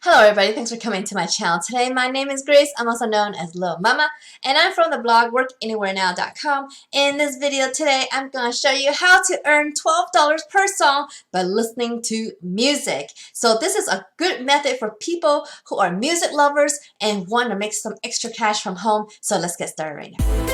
Hello everybody, thanks for coming to my channel today. My name is Grace, I'm also known as Littlemama, and I'm from the blog workanywherenow.com. In this video today, I'm going to show you how to earn $12 per song by listening to music. So this is a good method for people who are music lovers and want to make some extra cash from home. So let's get started right now.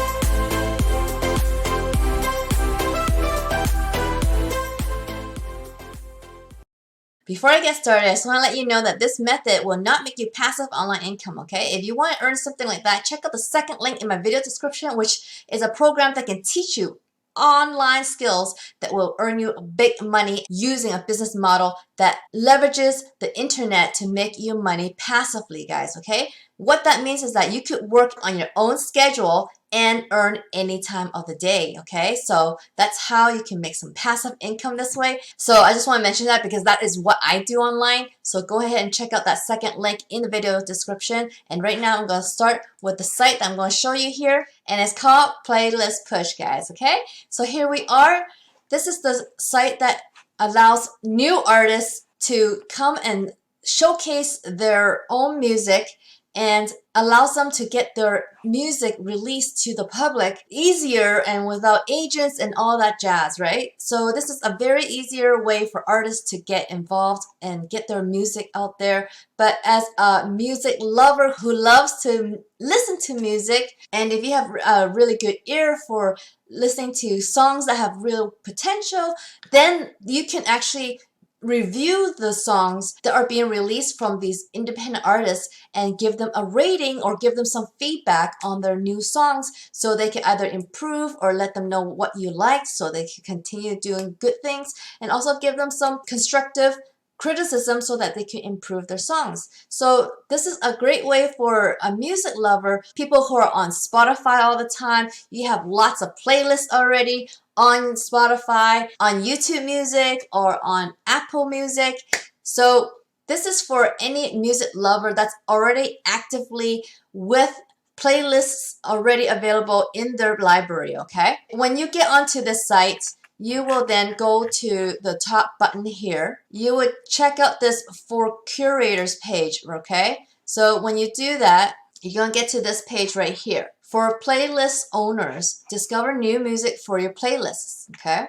Before I get started, I just want to let you know that this method will not make you passive online income, okay? If you want to earn something like that, check out the second link in my video description, which is a program that can teach you online skills that will earn you big money using a business model that leverages the internet to make you money passively, guys, okay? What that means is that you could work on your own schedule and earn any time of the day, okay? So that's how you can make some passive income this way. So I just want to mention that because that is what I do online. So go ahead and check out that second link in the video description. And right now I'm going to start with the site that I'm going to show you here, and it's called Playlist Push, guys, okay? So here we are. This is the site that allows new artists to come and showcase their own music and allows them to get their music released to the public easier and without agents and all that jazz, right? So this is a very easier way for artists to get involved and get their music out there. But as a music lover who loves to listen to music, and if you have a really good ear for listening to songs that have real potential, then you can actually review the songs that are being released from these independent artists and give them a rating or give them some feedback on their new songs so they can either improve or let them know what you liked so they can continue doing good things, and also give them some constructive criticism so that they can improve their songs. So this is a great way for a music lover, people who are on Spotify all the time. You have lots of playlists already on Spotify, on YouTube Music, or on Apple Music. So this is for any music lover that's already actively with playlists already available in their library, okay? When you get onto this site, you will then go to the top button here. You would check out this For Curators page, okay? So when you do that, you're going to get to this page right here. For playlist owners, discover new music for your playlists, okay?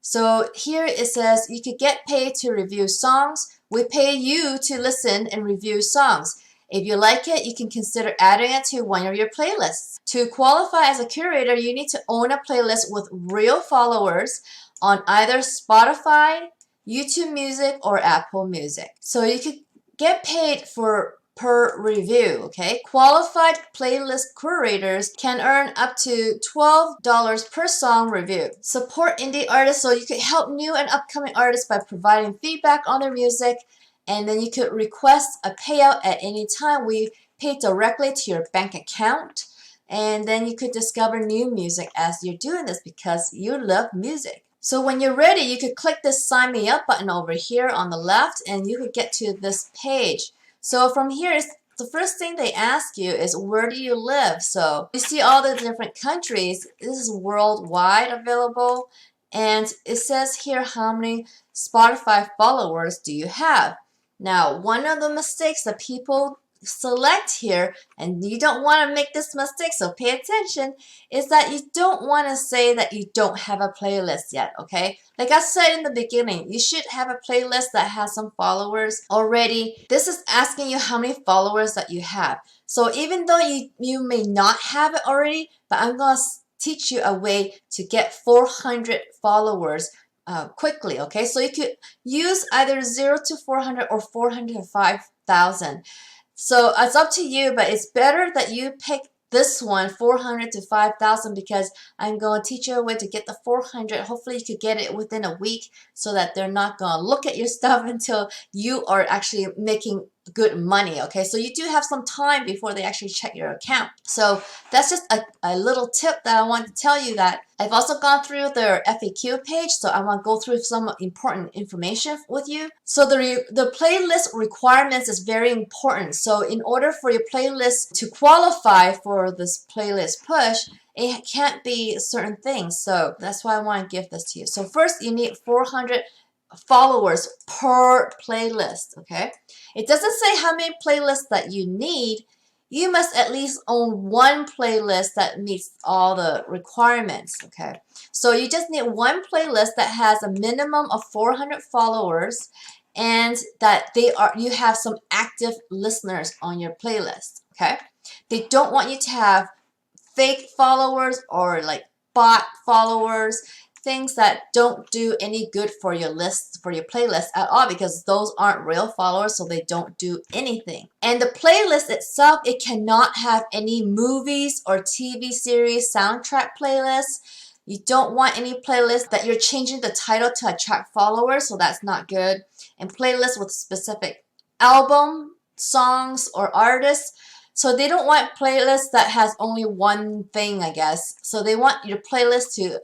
So here it says you could get paid to review songs. We pay you to listen and review songs. If you like it, you can consider adding it to one of your playlists. To qualify as a curator, you need to own a playlist with real followers on either Spotify, YouTube Music, or Apple Music. So you could get paid per review, okay? Qualified playlist curators can earn up to $12 per song review. Support indie artists, so you could help new and upcoming artists by providing feedback on their music, and then you could request a payout at any time. We pay directly to your bank account, and then you could discover new music as you're doing this because you love music. So when you're ready, you could click this Sign Me Up button over here on the left, and you could get to this page. So from here, the first thing they ask you is, where do you live? So you see all the different countries. This is worldwide available. And it says here, how many Spotify followers do you have? Now, one of the mistakes that people select here, and you don't want to make this mistake, so pay attention, is that you don't want to say that you don't have a playlist yet, okay? Like I said in the beginning, you should have a playlist that has some followers already. This is asking you how many followers that you have. So even though you may not have it already, but I'm going to teach you a way to get 400 followers quickly, okay? So you could use either 0 to 400 or 400 to 5,000. So it's up to you, but it's better that you pick this one, 400 to 5,000, because I'm going to teach you a way to get the 400. Hopefully you could get it within a week so that they're not going to look at your stuff until you are actually making good money, okay? So you do have some time before they actually check your account. So that's just a little tip that I want to tell you. That I've also gone through their FAQ page, so I want to go through some important information with you. So the playlist requirements is very important. So in order for your playlist to qualify for this playlist push, it can't be certain things. So that's why I want to give this to you. So first, you need 400 followers per playlist, okay? It doesn't say how many playlists that you need. You must at least own one playlist that meets all the requirements, okay? So you just need one playlist that has a minimum of 400 followers and that you have some active listeners on your playlist, okay? They don't want you to have fake followers or like bot followers, things that don't do any good for your list, for your playlist at all, because those aren't real followers, so they don't do anything. And the playlist itself, it cannot have any movies or TV series soundtrack playlists. You don't want any playlist that you're changing the title to attract followers, so that's not good. And playlists with specific album, songs, or artists. So they don't want playlists that has only one thing, I guess. So they want your playlist to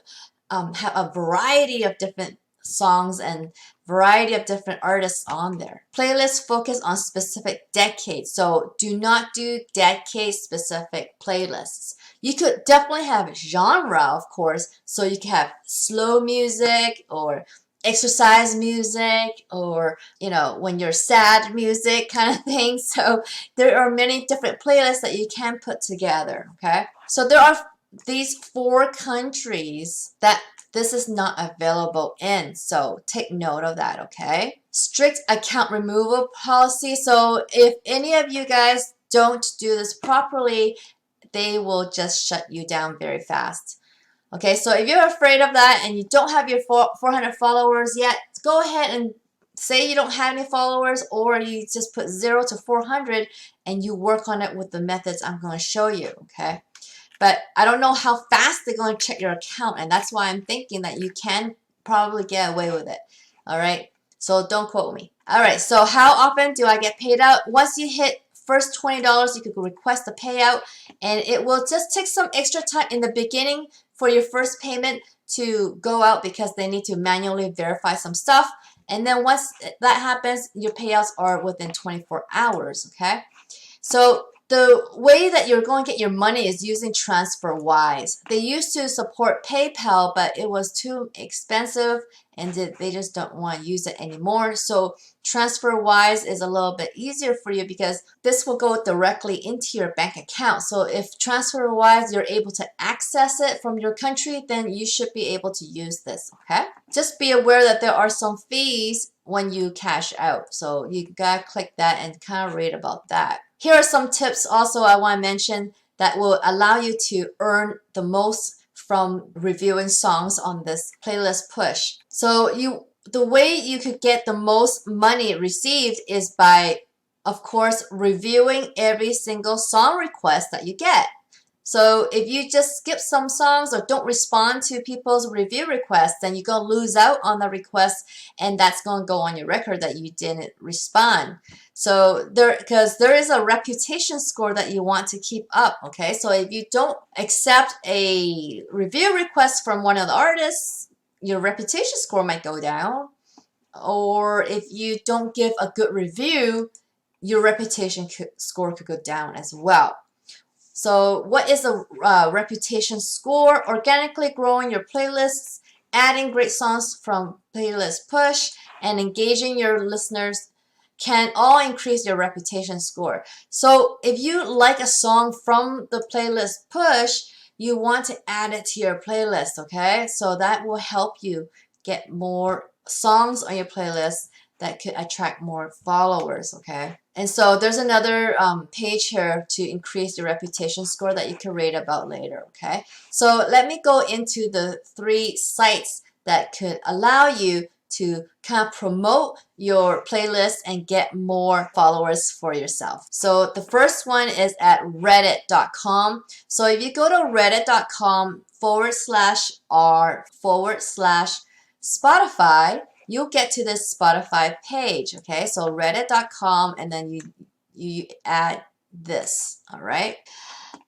have a variety of different songs and variety of different artists on there. Playlists focus on specific decades, so do not do decade-specific playlists. You could definitely have genre, of course, so you can have slow music or exercise music or, you know, when you're sad music kind of thing. So there are many different playlists that you can put together, okay? So there are these 4 countries that this is not available in, so take note of that, okay? Strict account removal policy. So if any of you guys don't do this properly, they will just shut you down very fast. Okay, so if you're afraid of that and you don't have your 400 followers yet, go ahead and say you don't have any followers, or you just put 0 to 400 and you work on it with the methods I'm going to show you, okay? But I don't know how fast they're going to check your account, and that's why I'm thinking that you can probably get away with it, all right? So don't quote me. All right, so how often do I get paid out? Once you hit first $20, you could request a payout, and it will just take some extra time in the beginning for your first payment to go out because they need to manually verify some stuff. And then once that happens, your payouts are within 24 hours, okay? So the way that you're going to get your money is using TransferWise. They used to support PayPal, but it was too expensive and they just don't want to use it anymore. So TransferWise is a little bit easier for you because this will go directly into your bank account. So if TransferWise, you're able to access it from your country, then you should be able to use this, okay? Just be aware that there are some fees when you cash out. So you gotta click that and kind of read about that. Here are some tips also I want to mention that will allow you to earn the most from reviewing songs on this playlist push. So the way you could get the most money received is by, of course, reviewing every single song request that you get. So if you just skip some songs or don't respond to people's review requests, then you're going to lose out on the request, and that's going to go on your record that you didn't respond. So because there is a reputation score that you want to keep up, okay? So if you don't accept a review request from one of the artists, your reputation score might go down. Or if you don't give a good review, your reputation score could go down as well. So what is a reputation score? Organically growing your playlists, adding great songs from playlist push, and engaging your listeners can all increase your reputation score. So if you like a song from the playlist push, you want to add it to your playlist, okay? So that will help you get more songs on your playlist that could attract more followers, okay? And so there's another page here to increase your reputation score that you can read about later, okay? So let me go into the 3 sites that could allow you to kind of promote your playlist and get more followers for yourself. So the first one is at reddit.com. So if you go to reddit.com/r/Spotify, you'll get to this Spotify page, okay? So reddit.com, and then you add this, all right?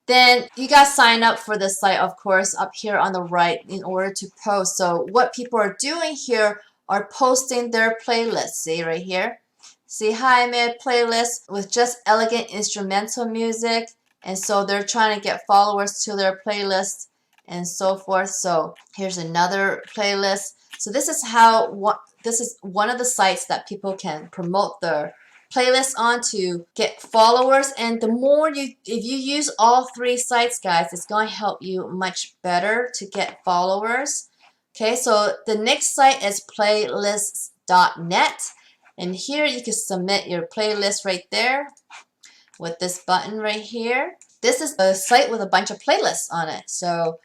Then you got to sign up for this site, of course, up here on the right in order to post. So what people are doing here are posting their playlists. See right here? See, hi, I made a playlist with just elegant instrumental music. And so they're trying to get followers to their playlist and so forth. So here's another playlist. So this is how this is one of the sites that people can promote their playlists on to get followers. And the more if you use all three sites, guys, it's going to help you much better to get followers. Okay, so the next site is playlists.net, and here you can submit your playlist right there with this button right here. This is a site with a bunch of playlists on it, so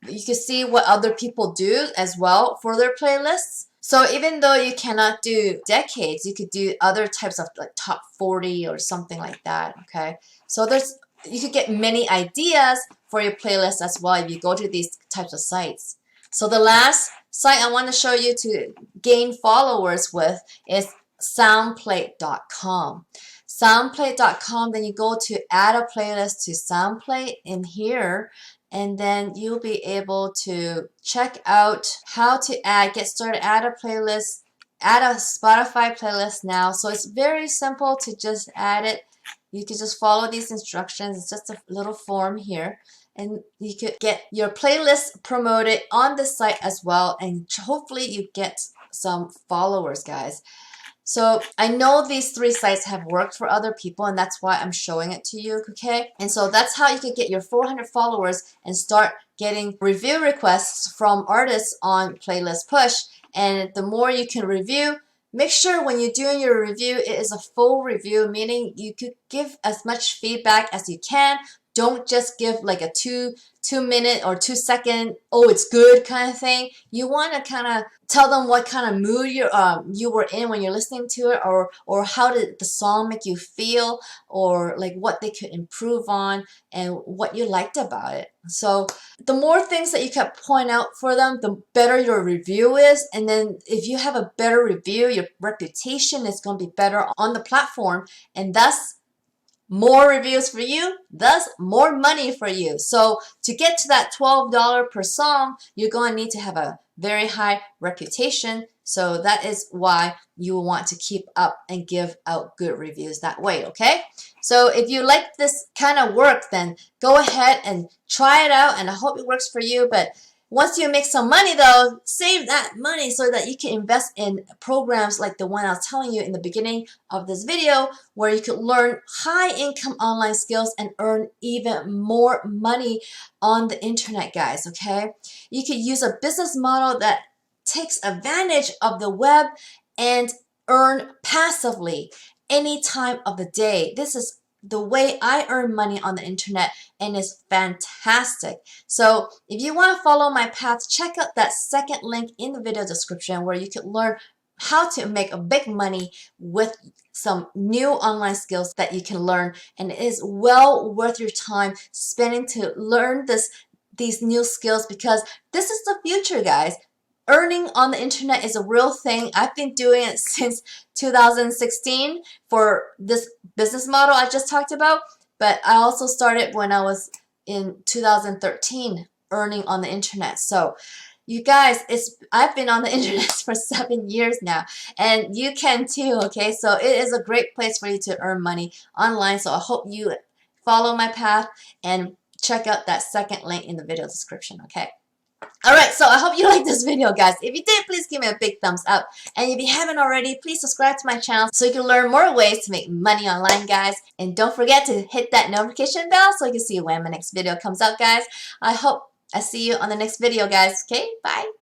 you can see what other people do as well for their playlists. So even though you cannot do decades, you could do other types of like top 40 or something like that. Okay, so you could get many ideas for your playlist as well if you go to these types of sites. So the last site I want to show you to gain followers with is soundplate.com. Soundplate.com, then you go to add a playlist to Soundplate in here, and then you'll be able to check out how to get started, add a playlist, add a Spotify playlist now. So it's very simple to just add it. You can just follow these instructions. It's just a little form here, and you could get your playlist promoted on the site as well, and hopefully you get some followers, guys. So I know these three sites have worked for other people, and that's why I'm showing it to you, okay? And so that's how you can get your 400 followers and start getting review requests from artists on Playlist Push. And the more you can review, make sure when you're doing your review, it is a full review, meaning you could give as much feedback as you can. Don't just give like a two minute or 2 second, oh, it's good kind of thing. You want to kind of tell them what kind of mood you were in when you're listening to it, or how did the song make you feel, or like what they could improve on and what you liked about it. So the more things that you can point out for them, the better your review is. And then if you have a better review, your reputation is going to be better on the platform, and thus more reviews for you, thus more money for you. So to get to that $12 per song, you're going to need to have a very high reputation. So that is why you want to keep up and give out good reviews that way, okay? So if you like this kind of work, then go ahead and try it out, and I hope it works for you. But once you make some money though, save that money so that you can invest in programs like the one I was telling you in the beginning of this video, where you could learn high income online skills and earn even more money on the internet, guys, okay? You could use a business model that takes advantage of the web and earn passively any time of the day. This is the way I earn money on the internet, and it's fantastic. So if you want to follow my path, check out that second link in the video description where you can learn how to make a big money with some new online skills that you can learn, and it is well worth your time spending to learn these new skills, because this is the future, guys. Earning on the internet is a real thing. I've been doing it since 2016 for this business model I just talked about, but I also started when I was in 2013 earning on the internet. So you guys, I've been on the internet for 7 years now, and you can too, okay? So it is a great place for you to earn money online. So I hope you follow my path and check out that second link in the video description, okay? Alright, so I hope you liked this video, guys. If you did, please give me a big thumbs up. And if you haven't already, please subscribe to my channel so you can learn more ways to make money online, guys. And don't forget to hit that notification bell so you can see when my next video comes out, guys. I hope I see you on the next video, guys. Okay, bye.